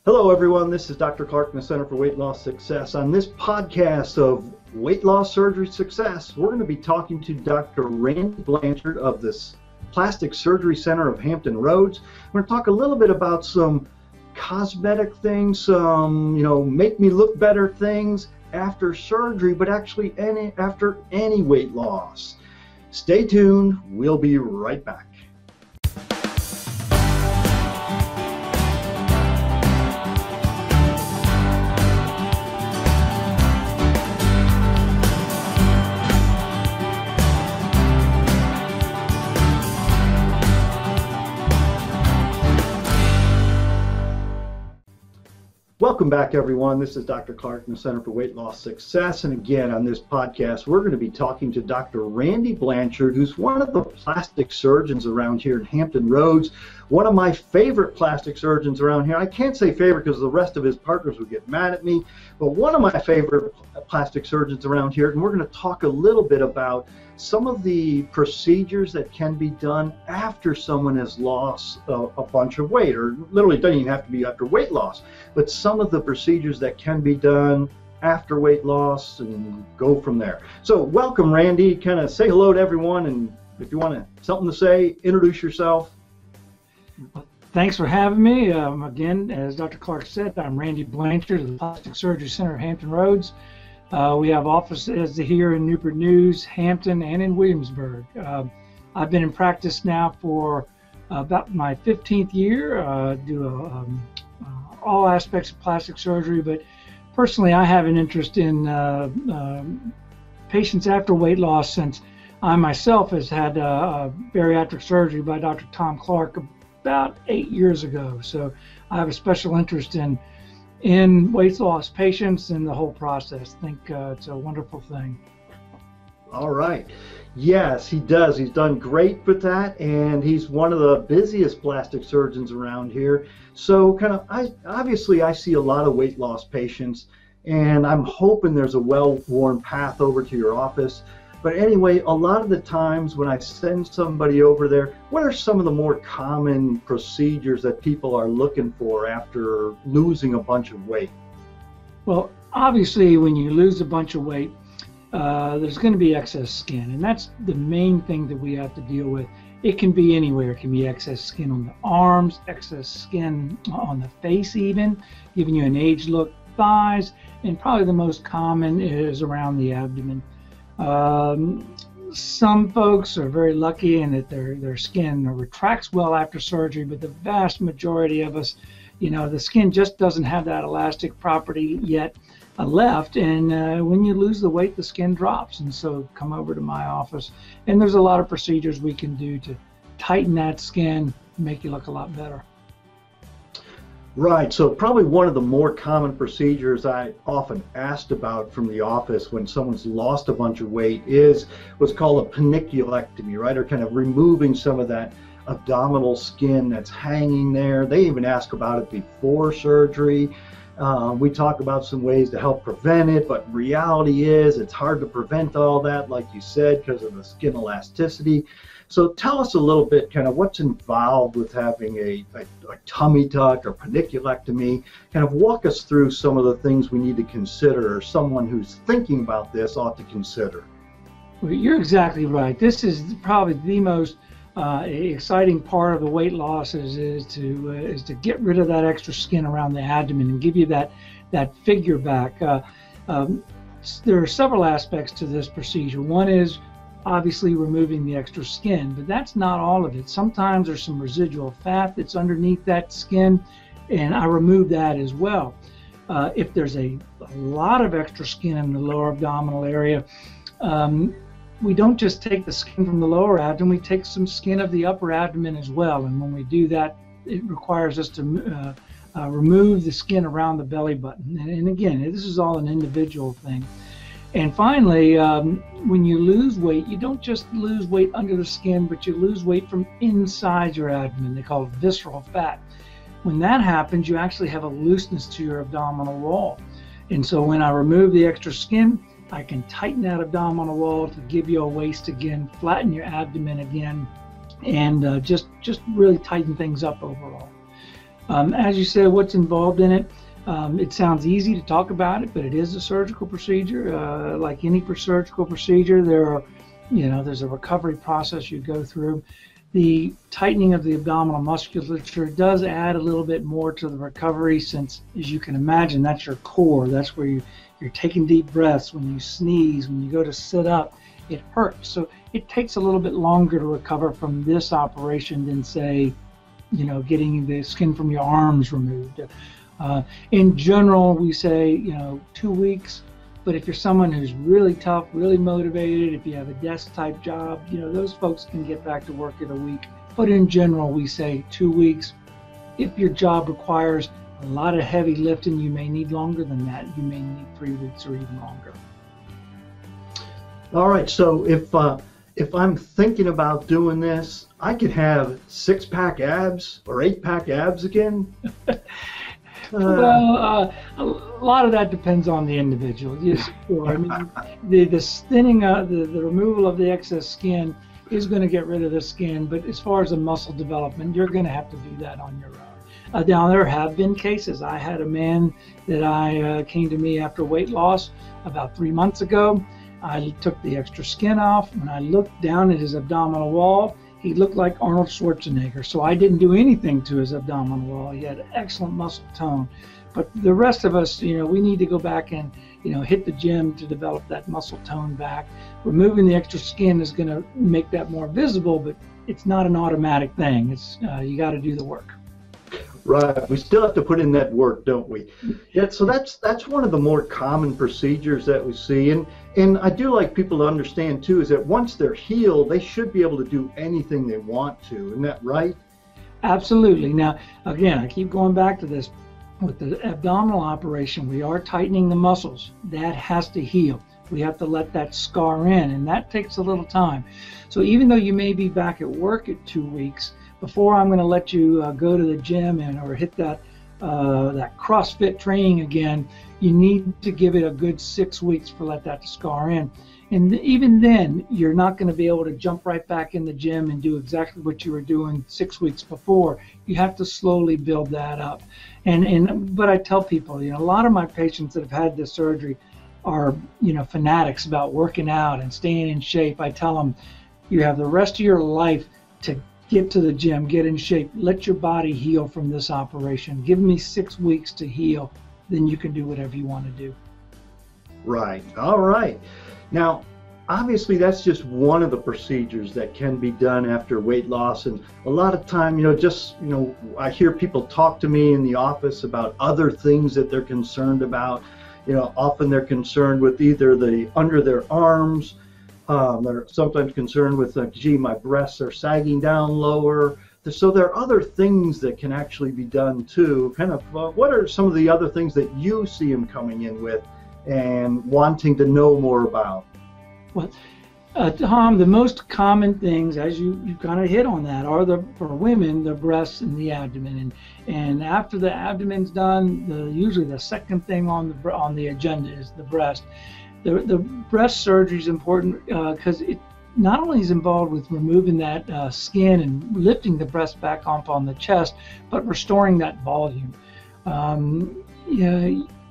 Hello, everyone. This is Dr. Clark from the Center for Weight Loss Success. On this podcast of Weight Loss Surgery Success, we're going to be talking to Dr. Randy Blanchard of this Plastic Surgery Center of Hampton Roads. We're going to talk a little bit about some cosmetic things, some, make me look better things after surgery, but actually after any weight loss. Stay tuned. We'll be right back. Welcome back, everyone. This is Dr. Clark from the Center for Weight Loss Success. And again, on this podcast, we're going to be talking to Dr. Randy Blanchard, who's one of the plastic surgeons around here in Hampton Roads. One of my favorite plastic surgeons around here. I can't say favorite because the rest of his partners would get mad at me, but one of my favorite plastic surgeons around here. And we're going to talk a little bit about some of the procedures that can be done after someone has lost a bunch of weight, or literally it doesn't even have to be after weight loss, but some of the procedures that can be done after weight loss and go from there. So welcome, Randy. Kind of say hello to everyone, and if you want something to say, introduce yourself. Thanks for having me. Again, as Dr. Clark said, I'm Randy Blanchard of the Plastic Surgery Center of Hampton Roads. We have offices here in Newport News, Hampton, and in Williamsburg. I've been in practice now for about my 15th year. Do all aspects of plastic surgery, but personally I have an interest in patients after weight loss, since I myself has had bariatric surgery by Dr. Tom Clark about 8 years ago. So I have a special interest in weight loss patients and the whole process. I think it's a wonderful thing. All right. Yes, he does. He's done great with that, and he's one of the busiest plastic surgeons around here. So obviously I see a lot of weight loss patients, and I'm hoping there's a well-worn path over to your office. But anyway, a lot of the times when I send somebody over there, what are some of the more common procedures that people are looking for after losing a bunch of weight? Well, obviously when you lose a bunch of weight, there's going to be excess skin, and that's the main thing that we have to deal with. It can be anywhere. It can be excess skin on the arms, excess skin on the face even, giving you an aged look, thighs, and probably the most common is around the abdomen. Some folks are very lucky in that their skin retracts well after surgery, but the vast majority of us, the skin just doesn't have that elastic property yet left, and when you lose the weight, the skin drops. And so come over to my office, and there's a lot of procedures we can do to tighten that skin, make you look a lot better. Right, so probably one of the more common procedures I often asked about from the office when someone's lost a bunch of weight is what's called a paniculectomy, right? Or kind of removing some of that abdominal skin that's hanging there. They even ask about it before surgery. We talk about some ways to help prevent it, but reality is it's hard to prevent all that, like you said, because of the skin elasticity. So tell us a little bit kind of what's involved with having a tummy tuck or paniculectomy. Kind of walk us through some of the things we need to consider, or someone who's thinking about this ought to consider. Well, you're exactly right. This is probably the most exciting part of the weight loss is to get rid of that extra skin around the abdomen and give you that figure back. There are several aspects to this procedure. One is obviously removing the extra skin, but that's not all of it. Sometimes there's some residual fat that's underneath that skin, and I remove that as well. If there's a lot of extra skin in the lower abdominal area, we don't just take the skin from the lower abdomen, we take some skin of the upper abdomen as well. And when we do that, it requires us to remove the skin around the belly button. And again, this is all an individual thing. And finally, when you lose weight, you don't just lose weight under the skin, but you lose weight from inside your abdomen. They call it visceral fat. When that happens, you actually have a looseness to your abdominal wall. And so when I remove the extra skin, I can tighten that abdominal wall to give you a waist again, flatten your abdomen again, and just really tighten things up overall. As you said, what's involved in it? It sounds easy to talk about it, but it is a surgical procedure. Like any surgical procedure, there's a recovery process you go through. The tightening of the abdominal musculature does add a little bit more to the recovery, since, as you can imagine, that's your core. That's where you're taking deep breaths. When you sneeze, when you go to sit up, it hurts. So it takes a little bit longer to recover from this operation than, say, getting the skin from your arms removed. In general, we say 2 weeks. But if you're someone who's really tough, really motivated, if you have a desk type job, those folks can get back to work in a week. But in general, we say 2 weeks. If your job requires a lot of heavy lifting, you may need longer than that. You may need 3 weeks or even longer. All right, so if I'm thinking about doing this, I could have 6-pack abs or 8-pack abs again. Well, a lot of that depends on the individual. Yes, sure. I mean, the thinning, the removal of the excess skin is going to get rid of the skin, but as far as the muscle development, you're going to have to do that on your own. Now, there have been cases. I had a man that came to me after weight loss about 3 months ago. I took the extra skin off. When I looked down at his abdominal wall, he looked like Arnold Schwarzenegger. So I didn't do anything to his abdominal wall. He had excellent muscle tone. But the rest of us, we need to go back and, hit the gym to develop that muscle tone back. Removing the extra skin is going to make that more visible, but it's not an automatic thing. It's you got to do the work. Right. We still have to put in that work, don't we? Yeah. So that's one of the more common procedures that we see, and I do like people to understand too is that once they're healed, they should be able to do anything they want to. Isn't that right? Absolutely. Now, again, I keep going back to this. With the abdominal operation, we are tightening the muscles. That has to heal. We have to let that scar in, and that takes a little time. So even though you may be back at work at 2 weeks, before I'm going to let you go to the gym or hit that CrossFit training again, you need to give it a good 6 weeks to let that scar in. And even then, you're not going to be able to jump right back in the gym and do exactly what you were doing 6 weeks before. You have to slowly build that up. But I tell people, a lot of my patients that have had this surgery are, fanatics about working out and staying in shape. I tell them, you have the rest of your life to get to the gym, get in shape, let your body heal from this operation. Give me 6 weeks to heal, then you can do whatever you want to do. Right. All right. Now, obviously, that's just one of the procedures that can be done after weight loss. And a lot of time, I hear people talk to me in the office about other things that they're concerned about. Often they're concerned with either the under their arms. They're sometimes concerned with, gee, my breasts are sagging down lower. So there are other things that can actually be done too. Kind of, what are some of the other things that you see them coming in with and wanting to know more about? Well, Tom, the most common things, as you kind of hit on that, are for women, the breasts and the abdomen. And after the abdomen's done, usually the second thing on the agenda is the breast. The breast surgery is important because it not only is involved with removing that skin and lifting the breast back up on the chest, but restoring that volume.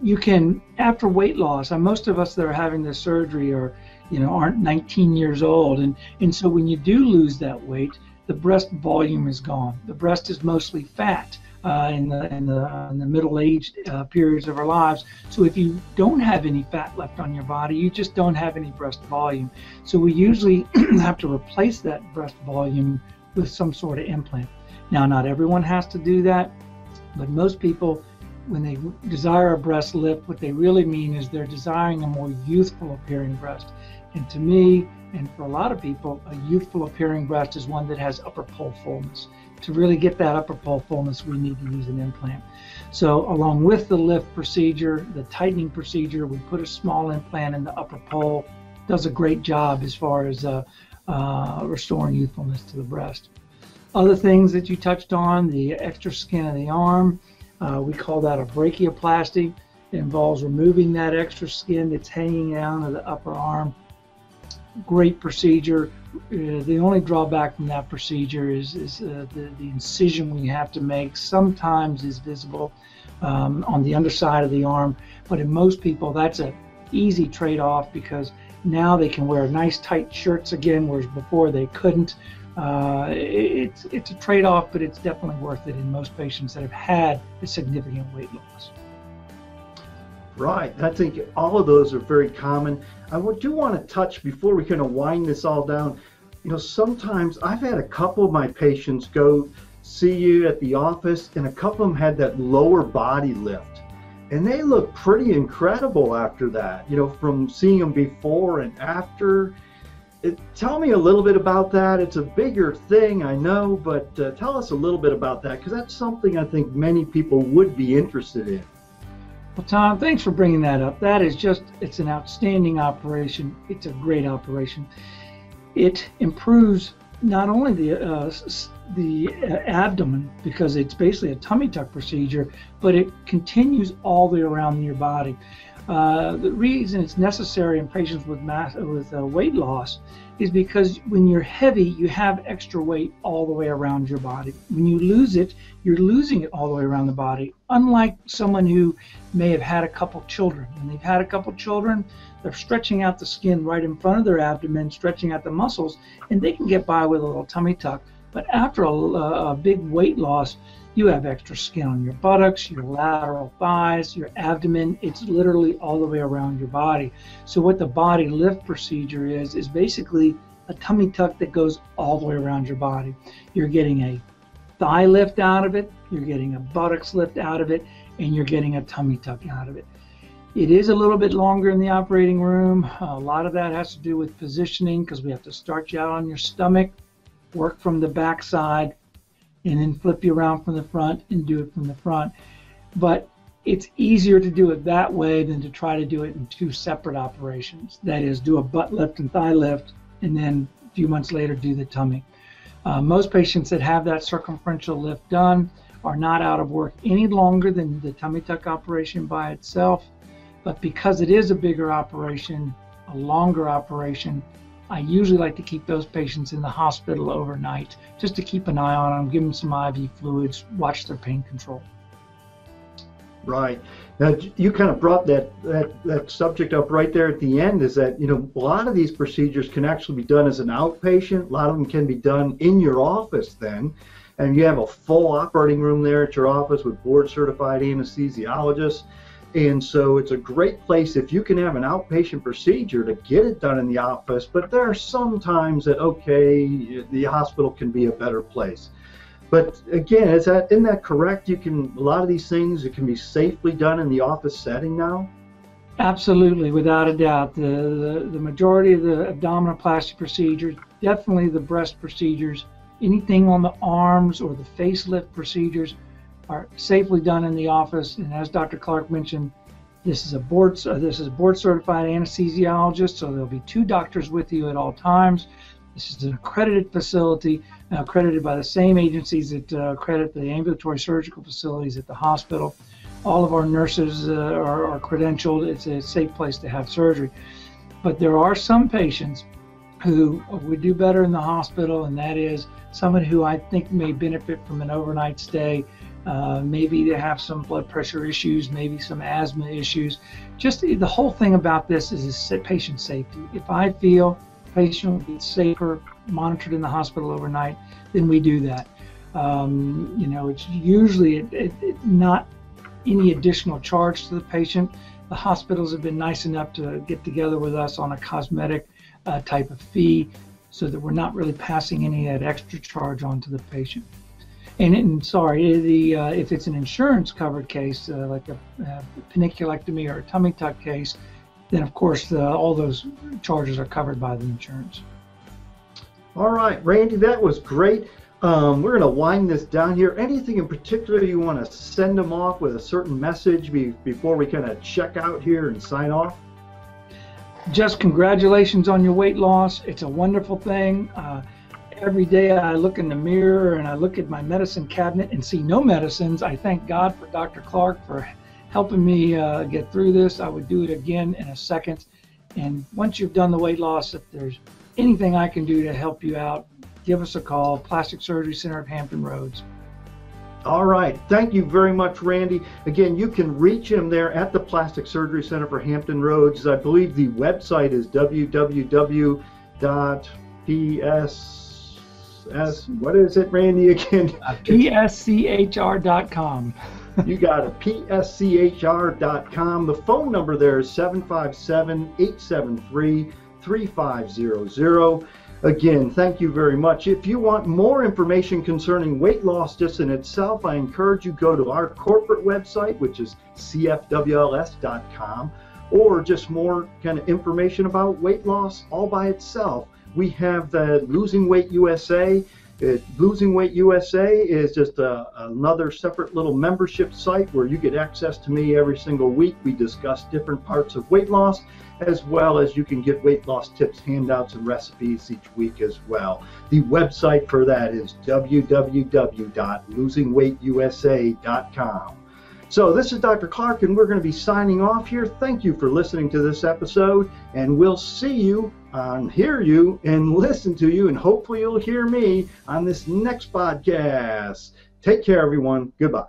You can, after weight loss, and most of us that are having this surgery aren't 19 years old, and so when you do lose that weight, the breast volume is gone. The breast is mostly fat in the middle-aged periods of our lives. So if you don't have any fat left on your body, you just don't have any breast volume. So we usually have to replace that breast volume with some sort of implant. Now, not everyone has to do that, but most people, when they desire a breast lift, what they really mean is they're desiring a more youthful appearing breast. And to me, and for a lot of people, a youthful appearing breast is one that has upper pole fullness. To really get that upper pole fullness, we need to use an implant. So along with the lift procedure, the tightening procedure, we put a small implant in the upper pole. Does a great job as far as restoring youthfulness to the breast. Other things that you touched on, the extra skin of the arm, we call that a brachioplasty. It involves removing that extra skin that's hanging down of the upper arm. great procedure. The only drawback from that procedure is the incision we have to make sometimes is visible on the underside of the arm, but in most people that's an easy trade-off because now they can wear nice tight shirts again, whereas before they couldn't. It's a trade-off, but it's definitely worth it in most patients that have had a significant weight loss. Right. I think all of those are very common. I do want to touch before we kind of wind this all down. You know, sometimes I've had a couple of my patients go see you at the office, and a couple of them had that lower body lift, and they look pretty incredible after that. You know, from seeing them before and after. Tell me a little bit about that. It's a bigger thing, I know, but tell us a little bit about that because that's something I think many people would be interested in. Well, Tom, thanks for bringing that up. That is it's an outstanding operation. It's a great operation. It improves not only the abdomen because it's basically a tummy tuck procedure, but it continues all the way around your body. The reason it's necessary in patients with weight loss is because when you're heavy, you have extra weight all the way around your body. When you lose it, you're losing it all the way around the body. Unlike someone who may have had a couple children. When they've had a couple children, they're stretching out the skin right in front of their abdomen, stretching out the muscles, and they can get by with a little tummy tuck. But after a big weight loss, you have extra skin on your buttocks, your lateral thighs, your abdomen. It's literally all the way around your body. So what the body lift procedure is basically a tummy tuck that goes all the way around your body. You're getting a thigh lift out of it, you're getting a buttocks lift out of it, and you're getting a tummy tuck out of it. It is a little bit longer in the operating room. A lot of that has to do with positioning because we have to start you out on your stomach, work from the back side, and then flip you around from the front and do it from the front. But it's easier to do it that way than to try to do it in two separate operations. That is, do a butt lift and thigh lift, and then a few months later do the tummy. Most patients that have that circumferential lift done are not out of work any longer than the tummy tuck operation by itself. But because it is a bigger operation, a longer operation, I usually like to keep those patients in the hospital overnight just to keep an eye on them, give them some IV fluids, watch their pain control. Right. Now, you kind of brought that subject up right there at the end, is that, you know, a lot of these procedures can actually be done as an outpatient. A lot of them can be done in your office then, and you have a full operating room there at your office with board-certified anesthesiologists. And so it's a great place if you can have an outpatient procedure to get it done in the office, but there are some times that, okay, the hospital can be a better place. But again, isn't that correct? A lot of these things, it can be safely done in the office setting now? Absolutely, without a doubt. The majority of the abdominoplasty procedures, definitely the breast procedures, anything on the arms or the facelift procedures are safely done in the office. And as Dr. Clark mentioned, this is board certified anesthesiologist, so there'll be two doctors with you at all times. This is an accredited facility, accredited by the same agencies that accredit the ambulatory surgical facilities at the hospital. All of our nurses are credentialed. It's a safe place to have surgery. But there are some patients who would do better in the hospital, and that is someone who I think may benefit from an overnight stay. Maybe they have some blood pressure issues, maybe some asthma issues. Just the whole thing about this is patient safety. If I feel a patient will be safer, monitored in the hospital overnight, then we do that. You know, it's usually not any additional charge to the patient. The hospitals have been nice enough to get together with us on a cosmetic type of fee so that we're not really passing any of that extra charge on to the patient. And if it's an insurance covered case, like a paniculectomy or a tummy tuck case, then of course all those charges are covered by the insurance. All right, Randy, that was great. We're going to wind this down here. Anything in particular you want to send them off with a certain message before we kind of check out here and sign off? Just congratulations on your weight loss. It's a wonderful thing. Every day I look in the mirror and I look at my medicine cabinet and see no medicines. I thank God for Dr. Clark for helping me get through this. I would do it again in a second. And once you've done the weight loss, if there's anything I can do to help you out, give us a call. Plastic Surgery Center of Hampton Roads. All right. Thank you very much, Randy. Again, you can reach him there at the Plastic Surgery Center for Hampton Roads. I believe the website is www.pss. What is it, Randy, again? PSCHR.com. You got it, pschr.com. The phone number there is 757-873-3500. Again, thank you very much. If you want more information concerning weight loss just in itself, I encourage you go to our corporate website, which is cfwls.com, or just more kind of information about weight loss all by itself. We have the Losing Weight USA. Losing Weight USA is just another separate little membership site where you get access to me every single week. We discuss different parts of weight loss, as well as you can get weight loss tips, handouts, and recipes each week as well. The website for that is www.losingweightUSA.com. So this is Dr. Clark, and we're going to be signing off here. Thank you for listening to this episode, and we'll see you, hear you, and listen to you, and hopefully you'll hear me on this next podcast. Take care, everyone. Goodbye.